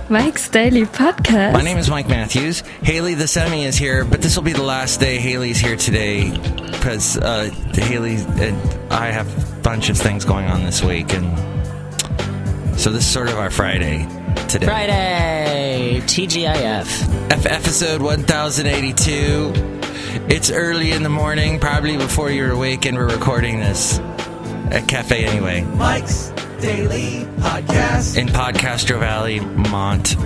Mike's Daily Podcast. My name is Mike Matthews. Hayley Thesemi is here, but this will be the last day Hayley's here today because Hayley and I have a bunch of things going on this week, and so this is sort of our Friday today. Friday! TGIF. Episode 1082. It's early in the morning, probably before you're awake, and we're recording this at Cafe Anyway. Mike's Daily Podcast. In Podcastro Valley, Mont,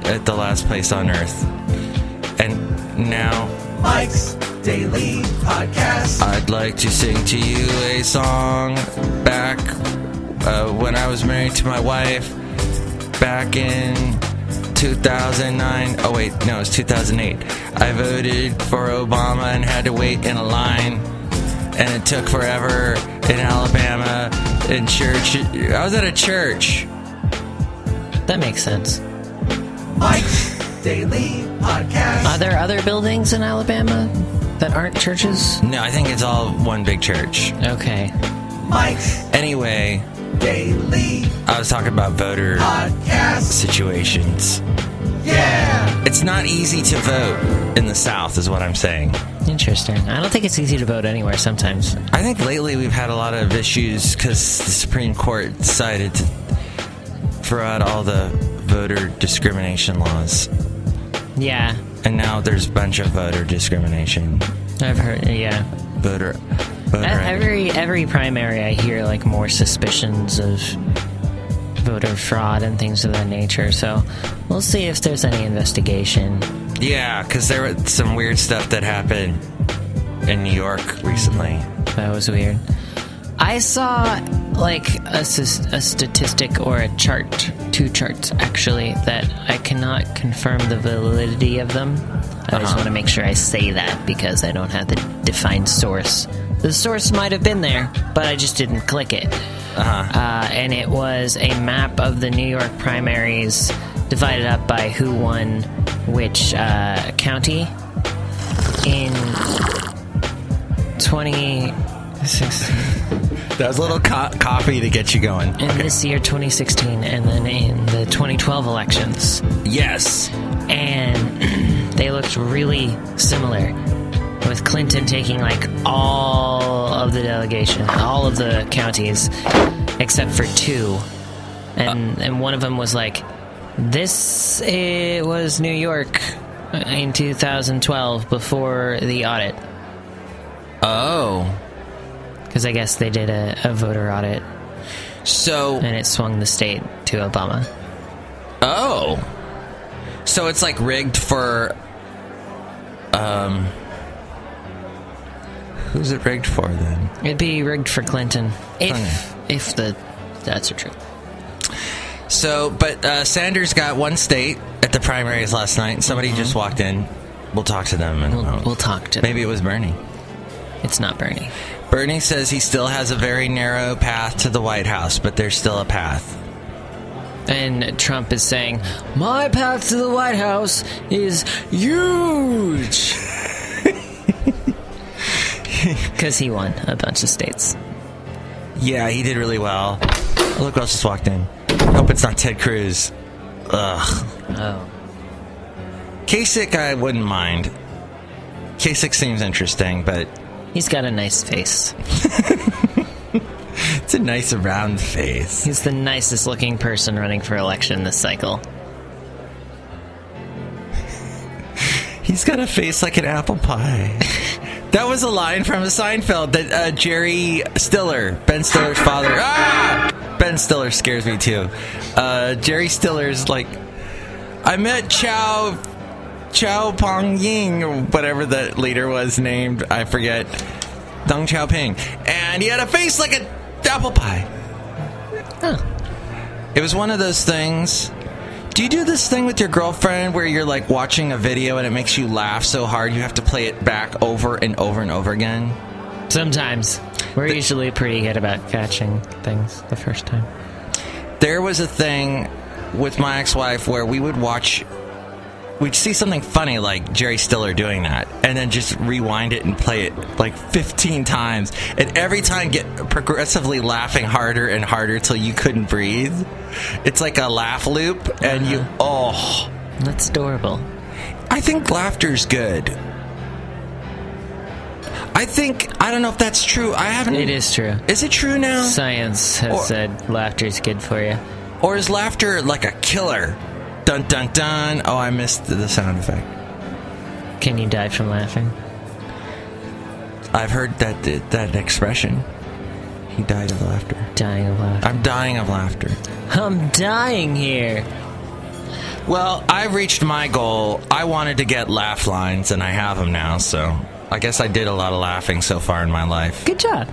at the last place on earth. And now, Mike's Daily Podcast. I'd like to sing to you a song back when I was married to my wife back in 2009. Oh wait, no, it was 2008. I voted for Obama and had to wait in a line, and it took forever in Alabama. In church, I was at a church. That makes sense. Mike's Daily Podcast. Are there other buildings in Alabama that aren't churches? No, I think it's all one big church. Okay. Mike's Anyway, Daily I was talking about voter Podcast. situations. Yeah. It's not easy to vote in the South, is what I'm saying. Interesting. I don't think it's easy to vote anywhere sometimes. I think lately we've had a lot of issues because the Supreme Court decided to throw out all the voter discrimination laws. Yeah. And now there's a bunch of voter discrimination. I've heard, yeah. Voter Every primary I hear like more suspicions of voter fraud and things of that nature, so we'll see if there's any investigation. Yeah, because there was some weird stuff that happened in New York recently. That was weird. I saw like a statistic or a chart, two charts actually, that I cannot confirm the validity of them. I just want to make sure I say that because I don't have the defined source. The source might have been there, but I just didn't click it. And it was a map of the New York primaries divided up by who won which county in 2016. That was a little coffee to get you going. In this year, 2016, and then in the 2012 elections. Yes. And they looked really similar, with Clinton taking like all of the delegation, all of the counties, except for two. And one of them was like, it was New York in 2012 before the audit. Oh. Because I guess they did a voter audit. So. And it swung the state to Obama. Oh. So it's like rigged for. Who's it rigged for then? It'd be rigged for Clinton. If the stats are true. So, but Sanders got one state at the primaries last night. Somebody just walked in. We'll talk to them. And We'll talk to them. Maybe it was Bernie. It's not Bernie. Bernie says he still has a very narrow path to the White House, but there's still a path. And Trump is saying, my path to the White House is huge. Because he won a bunch of states. Yeah, he did really well. Oh, look who else just walked in. Hope it's not Ted Cruz. Ugh. Oh. Kasich, I wouldn't mind. Kasich seems interesting, but... He's got a nice face. It's a nice round face. He's the nicest looking person running for election this cycle. He's got a face like an apple pie. That was a line from a Seinfeld that Jerry Stiller, Ben Stiller's father... Ben Stiller scares me too. Jerry Stiller's like... I met Chow Pong Ying, or whatever the leader was named. I forget. Deng Xiaoping. And he had a face like an apple pie. Huh. It was one of those things... Do you do this thing with your girlfriend where you're like watching a video and it makes you laugh so hard you have to play it back over and over and over again? Sometimes. We're usually pretty good about catching things the first time. There was a thing with my ex-wife where we would watch we'd see something funny like Jerry Stiller doing that, and then just rewind it and play it like 15 times, and every time get progressively laughing harder and harder till you couldn't breathe. It's like a laugh loop, and That's adorable. I think laughter's good. I don't know if that's true. It is true. Is it true now? Science has said laughter's good for you. Or is laughter like a killer? Dun dun dun. Oh, I missed the sound effect. Can you die from laughing? I've heard that expression. He died of laughter. Dying of laughter. I'm dying of laughter. I'm dying here. Well, I've reached my goal. I wanted to get laugh lines, and I have them now, so I guess I did a lot of laughing so far in my life. Good job.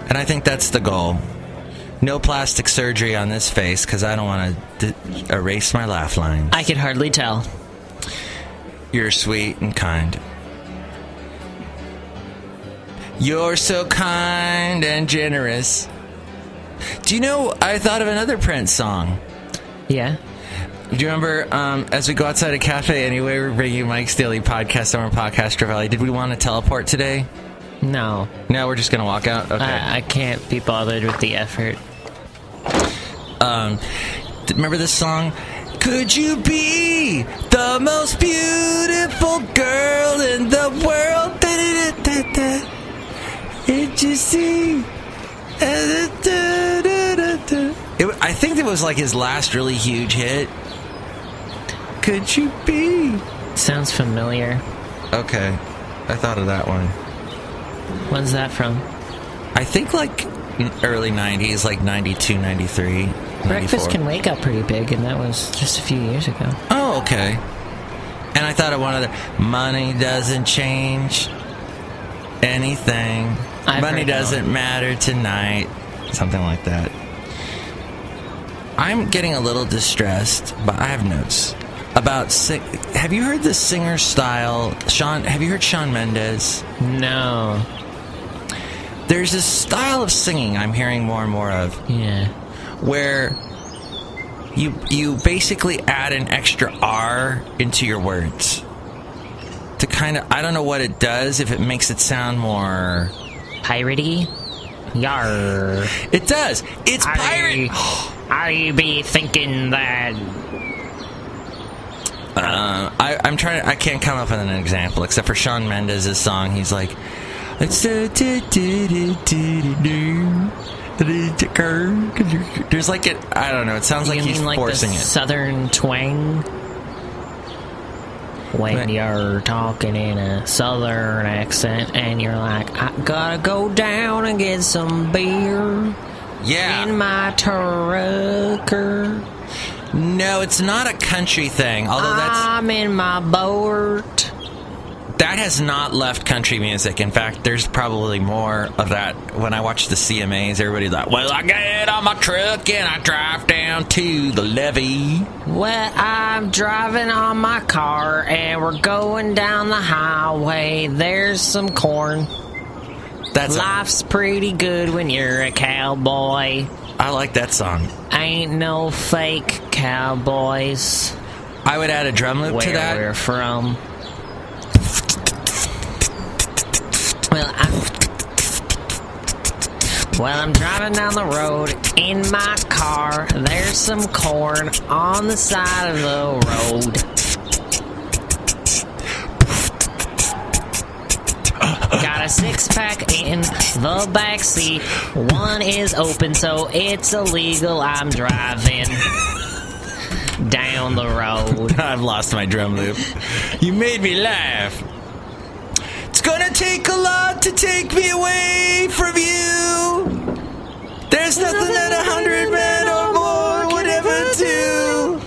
And I think that's the goal. No plastic surgery on this face, because I don't want to erase my laugh lines. I could hardly tell. You're sweet and kind. You're so kind and generous. Do you know, I thought of another Prince song. Yeah? Do you remember, as we go outside a cafe anyway, we're bringing Mike's Daily Podcast on Podcaster Valley. Did we want to teleport today? No. No, we're just going to walk out? Okay. I can't be bothered with the effort. Remember this song? Could you be the most beautiful girl in the world? Da-da-da-da-da. Did you see? I think it was like his last really huge hit. Could you be? Sounds familiar. Okay. I thought of that one. When's that from? I think like early 90s, like 92, 93, 94. Breakfast Can Wake Up pretty big, and that was just a few years ago. Oh, okay. And I thought of one other. Money doesn't change anything. Money doesn't matter tonight. Something like that. I'm getting a little distressed, but I have notes about. Have you heard the singer style? Have you heard Shawn Mendes? No. There's this style of singing I'm hearing more and more of. Yeah. Where you basically add an extra R into your words to kind of, I don't know what it does, if it makes it sound more piratey. Yar. It does. It's pirate. I be thinking that. I'm trying to, I can't come up with an example except for Shawn Mendes' song. He's like, there's like it. I don't know. It sounds like he's like forcing the it. Southern twang. When you're talking in a Southern accent, and you're like, I gotta go down and get some beer. Yeah. In my trucker. No, it's not a country thing. Although I'm in my boat. That has not left country music. In fact, there's probably more of that. When I watch the CMAs, everybody's like, well, I get on my truck and I drive down to the levee. Well, I'm driving on my car and we're going down the highway. There's some corn. Life's pretty good when you're a cowboy. I like that song. Ain't no fake cowboys. I would add a drum loop to that. Where we're from. Well, I'm driving down the road in my car. There's some corn on the side of the road. Got a six-pack in the backseat. One is open, so it's illegal. I'm driving down the road. I've lost my drum loop. You made me laugh. It's gonna take a lot to take me away from you. There's nothing that 100 men or more would ever do.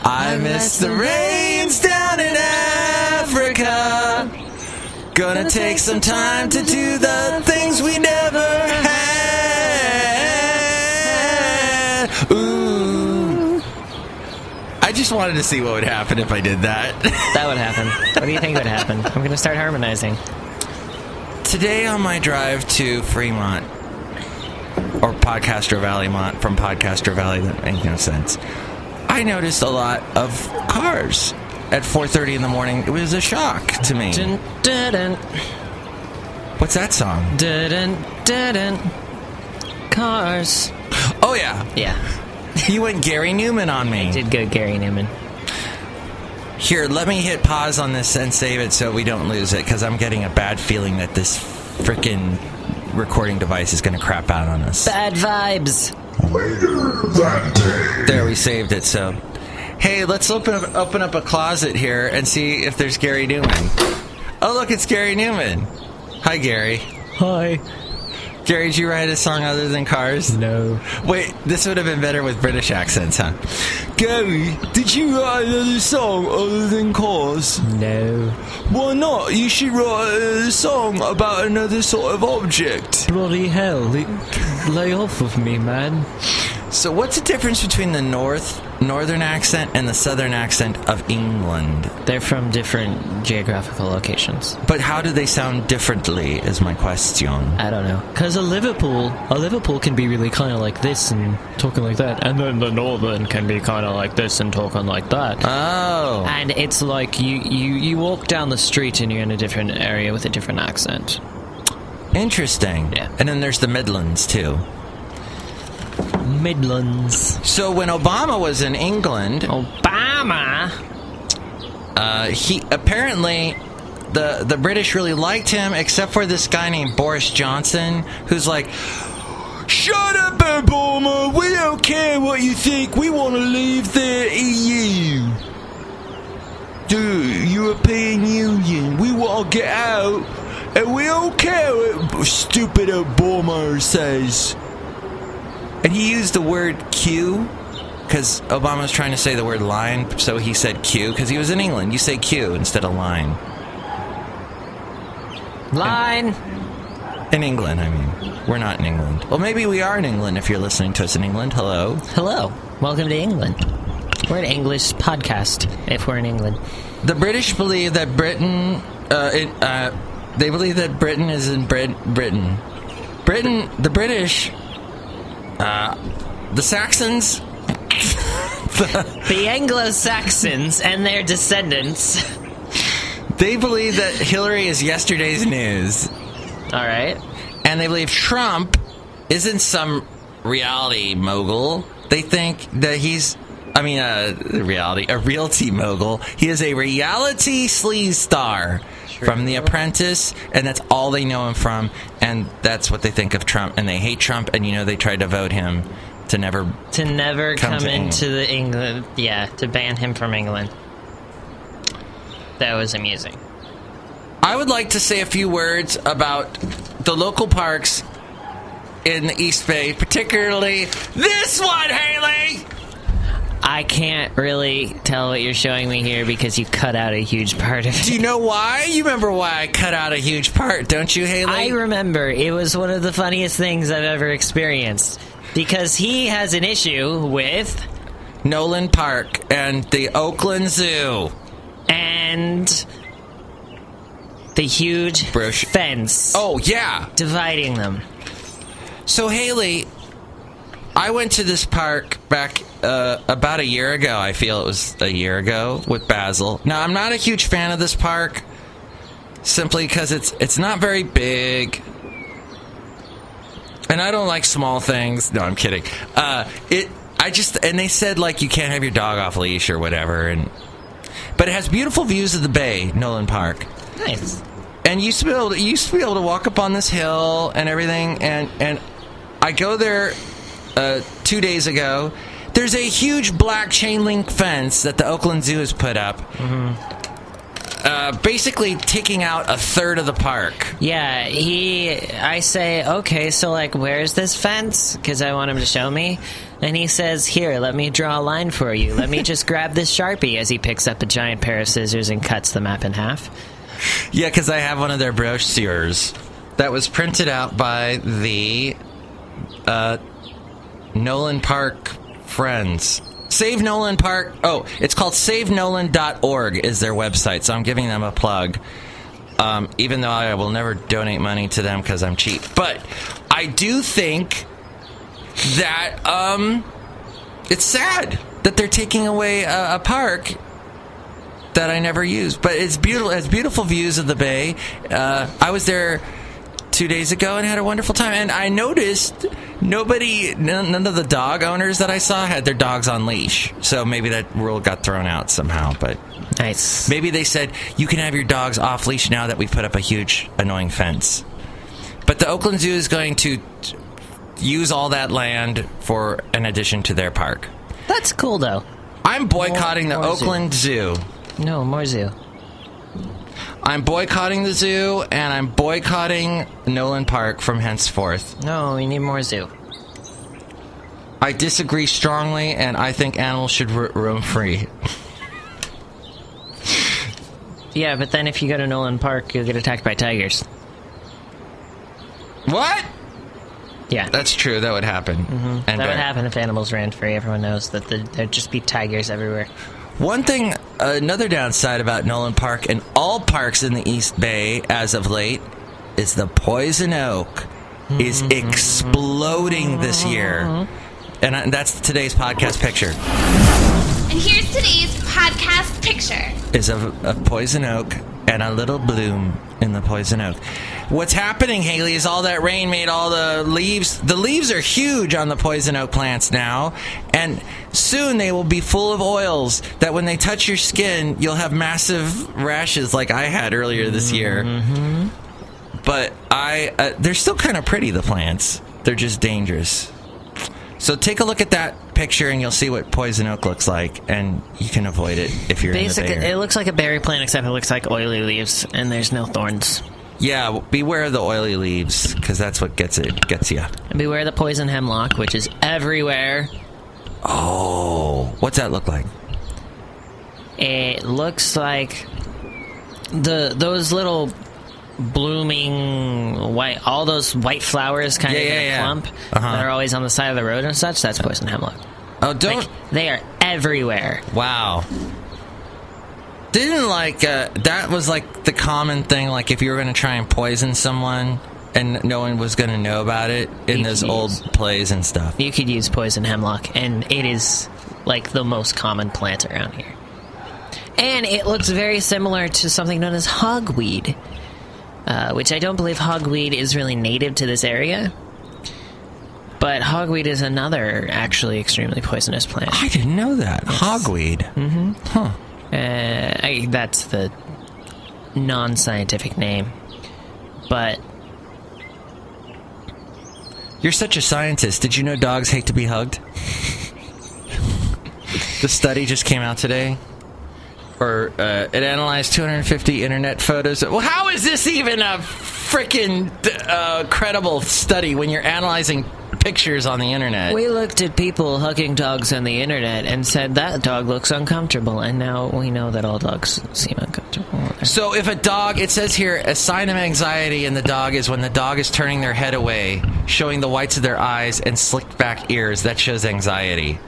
I miss the rains down in Africa. Gonna take some time to do the things we never had. Ooh. I just wanted to see what would happen if I did that. That would happen. What do you think would happen? I'm gonna start harmonizing. Today on my drive to Fremont, or Podcaster Valley Mont from Podcaster Valley, that makes no sense, I noticed a lot of cars at 4:30 in the morning. It was a shock to me. Dun, dun, dun, What's that song? dun, dun, dun, dun. Cars. Oh, yeah. Yeah, You went Gary Newman on me. did go Gary Newman. Here, let me hit pause on this and save it so we don't lose it, because I'm getting a bad feeling that this frickin' recording device is going to crap out on us. Bad vibes. Later that day. There, we saved it, so... Hey, let's open up a closet here and see if there's Gary Newman. Oh, look, it's Gary Newman. Hi, Gary. Hi. Gary, did you write a song other than Cars? No. Wait, this would have been better with British accents, huh? Gary, did you write another song other than Cars? No. Why not? You should write a song about another sort of object. Bloody hell. Lay off of me, man. So what's the difference between the northern accent and the southern accent of England? They're from different geographical locations. But how do they sound differently is my question. I don't know. Because a Liverpool can be really kind of like this and talking like that. And then the northern can be kind of like this and talking like that. Oh. And it's like you walk down the street and you're in a different area with a different accent. Interesting. Yeah. And then there's the Midlands, too. Midlands. So when Obama was in England... Obama? He apparently... The British really liked him, except for this guy named Boris Johnson, who's like... Shut up, Obama! We don't care what you think. We want to leave the EU. The European Union. We want to get out. And we don't care what stupid Obama says. And he used the word Q, because Obama was trying to say the word line, so he said Q, because he was in England. You say Q instead of line. Line. In England, I mean. We're not in England. Well, maybe we are in England if you're listening to us in England. Hello. Hello. Welcome to England. We're an English podcast if we're in England. The British believe that Britain... they believe that Britain is in Britain. The British... the Saxons... The Anglo-Saxons and their descendants. They believe that Hillary is yesterday's news. All right. And they believe Trump isn't some reality mogul. They think that he's... a realty mogul. He is a reality sleaze star from The Apprentice, and that's all they know him from, and that's what they think of Trump, and they hate Trump, and they tried to vote him to never come to into the England. Yeah, to ban him from England. That was amusing. I would like to say a few words about the local parks in the East Bay, particularly this one, Hayley! I can't really tell what you're showing me here because you cut out a huge part of it. Do you know why? You remember why I cut out a huge part, don't you, Hayley? I remember. It was one of the funniest things I've ever experienced. Because he has an issue with... Nolan Park and the Oakland Zoo. And... the huge fence. Oh, yeah. Dividing them. So, Hayley, I went to this park back about a year ago. I feel it was a year ago with Basil. Now, I'm not a huge fan of this park simply because it's not very big. And I don't like small things. No, I'm kidding. And they said, like, you can't have your dog off leash or whatever. But it has beautiful views of the bay, Nolan Park. Nice. And you used to be able to walk up on this hill and everything. And I go there 2 days ago. There's a huge black chain link fence that the Oakland Zoo has put up. Mm-hmm. Basically taking out a third of the park. Yeah, I say, okay, so, like, where's this fence? Because I want him to show me. And he says, here, let me draw a line for you. Let me just grab this Sharpie, as he picks up a giant pair of scissors and cuts the map in half. Yeah, because I have one of their brochures that was printed out by the Nolan Park Friends. Save Nolan Park. Oh, it's called SaveNolan.org is their website, so I'm giving them a plug. Even though I will never donate money to them because I'm cheap. But I do think that it's sad that they're taking away a park that I never use. But it's beautiful. It has beautiful views of the bay. I was there 2 days ago and had a wonderful time. And I noticed none of the dog owners that I saw had their dogs on leash. So maybe that rule got thrown out somehow. But Nice. maybe they said, you can have your dogs off leash now that we put up a huge, annoying fence. But the Oakland Zoo is going to use all that land for an addition to their park. That's cool, though. I'm boycotting the more Oakland Zoo. No, more zoo. I'm boycotting the zoo, and I'm boycotting Nolan Park from henceforth. No, we need more zoo. I disagree strongly, and I think animals should roam free. Yeah, but then if you go to Nolan Park, you'll get attacked by tigers. What? Yeah. That's true. That would happen. Mm-hmm. That would happen if animals ran free. Everyone knows that there'd just be tigers everywhere. One thing, another downside about Nolan Park and all parks in the East Bay as of late is the poison oak is exploding this year. And that's today's podcast picture. And here's today's podcast picture. Is a poison oak and a little bloom in the poison oak. What's happening, Hayley, is all that rain made all the leaves. The leaves are huge on the poison oak plants now, and soon they will be full of oils that when they touch your skin, you'll have massive rashes like I had earlier this year. Mm-hmm. But they're still kind of pretty, the plants. They're just dangerous. So take a look at that picture and you'll see what poison oak looks like, and you can avoid it if you're Basically, in the Bay Area. it looks like a berry plant, except it looks like oily leaves, and there's no thorns. Yeah, beware of the oily leaves, because that's what gets you. And beware the poison hemlock, which is everywhere. Oh, what's that look like? It looks like those little blooming all those white flowers kind of in a clump that are always on the side of the road and such. That's poison hemlock. Oh, don't... they are everywhere. Wow. Didn't that was like the common thing, like if you were going to try and poison someone and no one was going to know about it in those old plays and stuff. You could use poison hemlock, and it is like the most common plant around here. And it looks very similar to something known as hogweed, which I don't believe hogweed is really native to this area. But hogweed is another actually extremely poisonous plant. I didn't know that. Yes. Hogweed. Mm-hmm. Huh. That's the non-scientific name. But you're such a scientist. Did you know dogs hate to be hugged? The study just came out today. Or it analyzed 250 internet photos. Well, how is this even a freaking credible study when you're analyzing pictures on the internet? We looked at people hugging dogs on the internet and said that dog looks uncomfortable, and now we know that all dogs seem uncomfortable. So if a dog, it says here, a sign of anxiety in the dog is when the dog is turning their head away, showing the whites of their eyes and slicked back ears. That shows anxiety.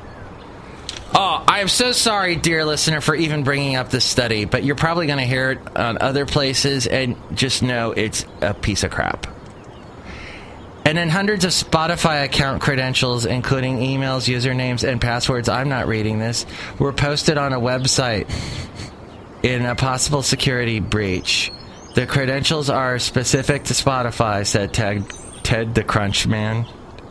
Oh, I am so sorry, dear listener, for even bringing up this study, but you're probably going to hear it on other places, and just know it's a piece of crap. And then hundreds of Spotify account credentials, including emails, usernames, and passwords, I'm not reading this, were posted on a website in a possible security breach. The credentials are specific to Spotify, said Ted the Crunch Man,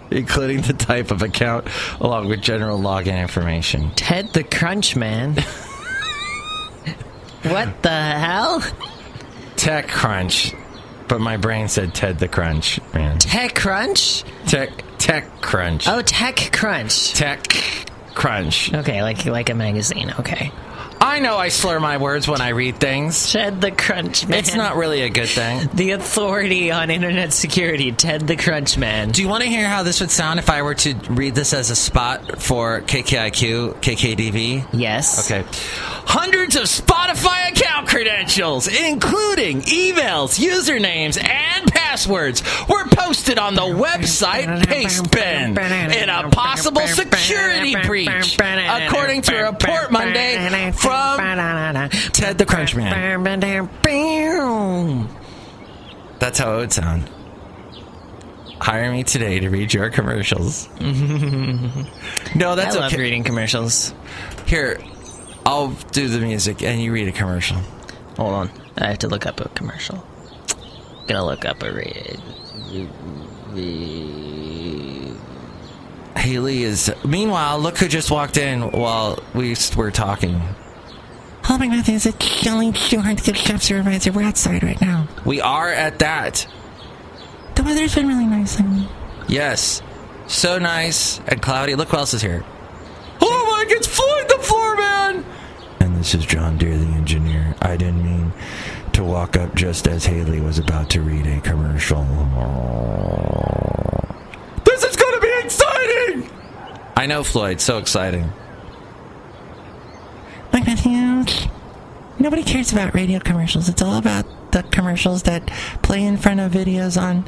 including the type of account, along with general login information. Ted the Crunch Man? What the hell? Tech Crunch. But my brain said Ted the Crunch Man. Tech Crunch? Tech Crunch. Oh, Tech Crunch. Tech Crunch. Okay, like a magazine, okay. I know I slur my words when I read things. Ted the Crunch Man. It's not really a good thing. The authority on internet security, Ted the Crunch Man. Do you want to hear how this would sound if I were to read this as a spot for KKIQ, KKDV? Yes. Okay. Hundreds of Spotify account credentials, including emails, usernames, and passwords, were posted on the website Pastebin in a possible security breach, according to a report Monday from Ted the Crunch Man. That's how it would sound. Hire me today to read your commercials. No, that's I love okay. reading commercials. Here, I'll do the music and you read a commercial. Hold on. I have to look up a commercial. Gonna look up a Hayley is... Meanwhile, look who just walked in while we were talking. Hello, Mike Matthews. It's Shelly Shoehart, the chef supervisor. We're outside right now. We are at that. The weather's been really nice lately. Yes. So nice and cloudy. Look who else is here. Oh, Mike, it's Floyd the Floorman! And this is John Deere, the engineer. I didn't mean to walk up just as Hayley was about to read a commercial. This is going to be exciting! I know, Floyd. So exciting. Mike Matthews, nobody cares about radio commercials. It's all about the commercials that play in front of videos on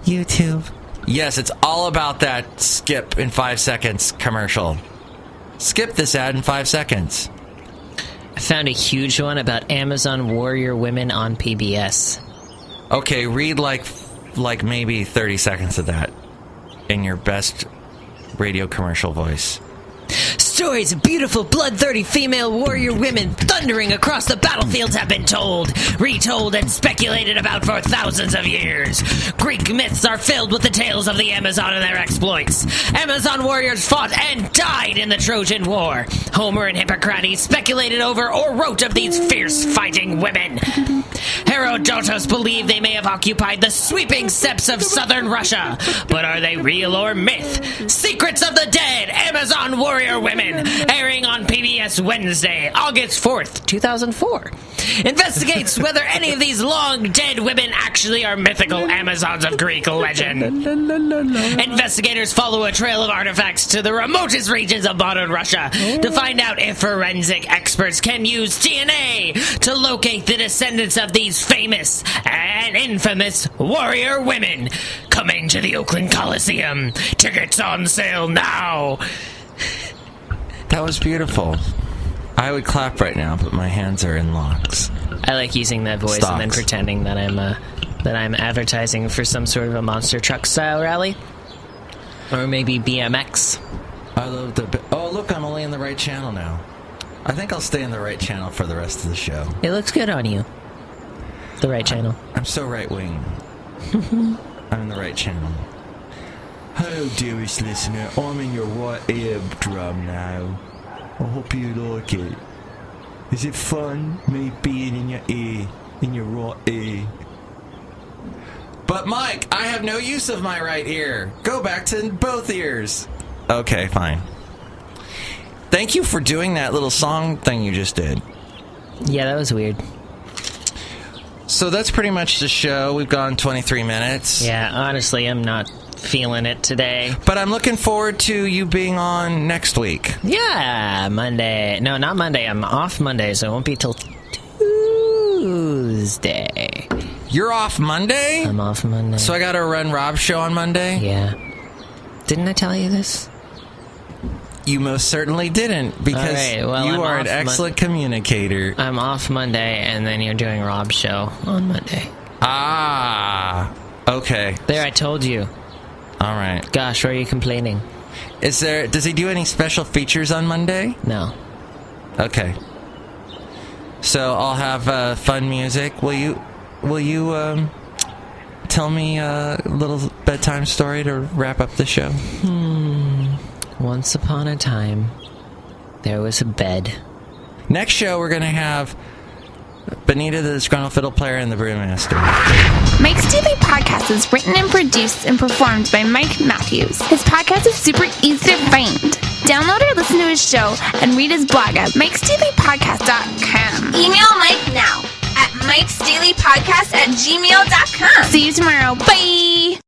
YouTube. Yes, it's all about that skip in 5 seconds commercial. Skip this ad in 5 seconds. I found a huge one about Amazon warrior women on PBS. Okay, read like maybe 30 seconds of that in your best radio commercial voice. Stories of beautiful, blood-thirsty female warrior women thundering across the battlefields have been told, retold, and speculated about for thousands of years. Greek myths are filled with the tales of the Amazon and their exploits. Amazon warriors fought and died in the Trojan War. Homer and Hippocrates speculated over or wrote of these fierce fighting women. Herodotus believed they may have occupied the sweeping steppes of southern Russia. But are they real or myth? Secrets of the Dead, Amazon warrior women, airing on PBS Wednesday, August 4th, 2004. Investigates whether any of these long-dead women actually are mythical Amazons of Greek legend. Investigators follow a trail of artifacts to the remotest regions of modern Russia to find out if forensic experts can use DNA to locate the descendants of these famous and infamous warrior women. Coming to the Oakland Coliseum. Tickets on sale now. That was beautiful. I would clap right now, but my hands are in locks. I like using that voice and then pretending that I'm advertising for some sort of a monster truck style rally, or maybe BMX. I love the... Oh, look, I'm only in the right channel now. I think I'll stay in the right channel for the rest of the show. It looks good on you. The right channel. I'm so right-wing. I'm in the right channel. Hello, dearest listener. I'm in your right eardrum now. I hope you like it. Is it fun, me being in your ear, in your right ear? But, Mike, I have no use of my right ear. Go back to both ears. Okay, fine. Thank you for doing that little song thing you just did. Yeah, that was weird. So that's pretty much the show. We've gone 23 minutes. Yeah, honestly, I'm not feeling it today. But I'm looking forward to you being on next week. Yeah, Monday. No, not Monday. I'm off Monday, so it won't be till Tuesday. You're off Monday? I'm off Monday. So I gotta run Rob's show on Monday? Yeah. Didn't I tell you this? You most certainly didn't, because you are an excellent communicator. I'm off Monday, and then you're doing Rob's show on Monday. Ah, okay. There, I told you. All right. Gosh, why are you complaining? Does he do any special features on Monday? No. Okay. So I'll have fun music. Will you tell me a little bedtime story to wrap up the show? Once upon a time, there was a bed. Next show, we're going to have Benita, the Disgruntled Fiddle Player, and the Brewmaster. Mike's Daily Podcast is written and produced and performed by Mike Matthews. His podcast is super easy to find. Download or listen to his show and read his blog at MIKEs-DAILY-PODCAST.com. Email Mike now at MIKEs-DAILY-PODCAST@gmail.com. See you tomorrow. Bye!